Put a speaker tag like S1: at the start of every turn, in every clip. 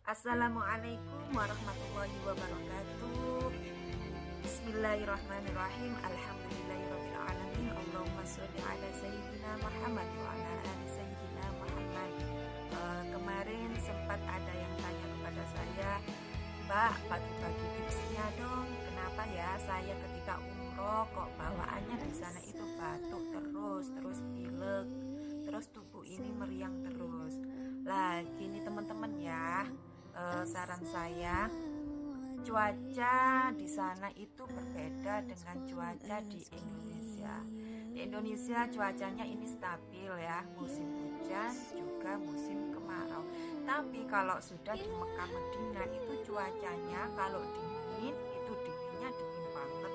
S1: Assalamualaikum warahmatullahi wabarakatuh. Bismillahirrahmanirrahim. Alhamdulillahirabbil alamin. Allahumma sholli ala sayyidina Muhammad wa ala ali sayyidina Muhammad. Kemarin sempat ada yang tanya kepada saya, Mbak, bagi-bagi tipsnya dong. Kenapa ya saya ketika umroh kok bawaannya di sana itu batuk terus pilek, terus tubuh ini meriang terus. Lah, gini teman-teman ya. Saran saya, cuaca di sana itu berbeda dengan cuaca di Indonesia. Di Indonesia cuacanya ini stabil ya, musim hujan juga musim kemarau. Tapi kalau sudah di Mekah Madinah itu cuacanya kalau dingin itu dinginnya dingin banget.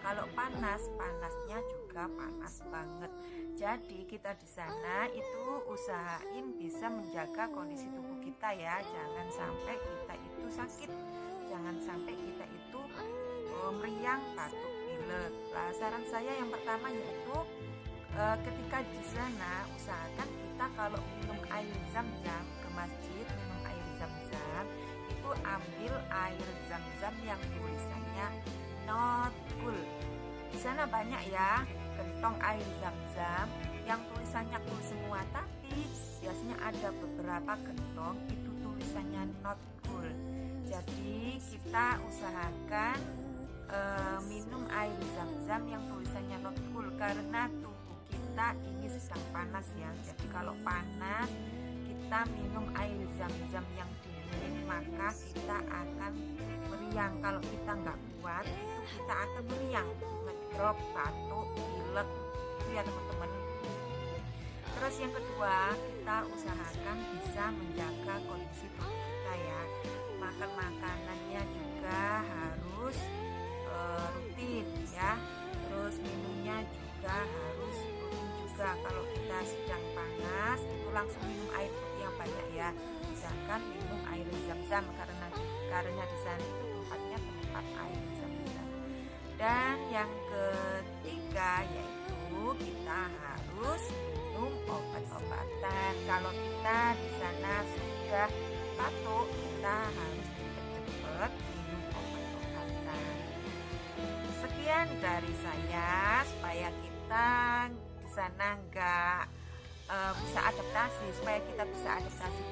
S1: Kalau panas, panasnya juga panas banget. Jadi kita di sana itu usahain bisa menjaga kondisi tubuh kita ya. Jangan sampai kita itu sakit, jangan sampai kita itu meriang, batuk, pilek. Nah, saran saya yang pertama yaitu ketika di sana usahakan kita kalau minum air zam-zam ke masjid, minum air zam-zam itu ambil air zam-zam yang tulisannya not cool. Di sana banyak ya gentong air zam-zam yang tulisannya cool semua, tapi biasanya ada beberapa gentong itu tulisannya not cool. Jadi kita usahakan minum air zam-zam yang tulisannya not cool karena tubuh kita ini sedang panas ya. Jadi kalau panas kita minum air zam-zam yang dingin maka kita akan meriang. Kalau kita nggak kuat itu kita akan meriang, ngedrop, batuk, pilek itu ya teman-teman. Terus yang kedua, kita usahakan bisa menjaga kondisi tubuh kita ya. Makan makanannya juga harus rutin ya. Terus minumnya juga harus rutin juga. Kalau kita sedang panas itu langsung minum air putih yang banyak ya. Misalkan minum air zam-zam karena di sana itu tempatnya tempat air zam-zam. Dan yang ketiga yaitu kita harus minum obat-obatan. Kalau kita di sana sudah batuk, kita harus cepat-cepat minum obat-obatan. Sekian dari saya supaya kita di sana supaya kita bisa adaptasi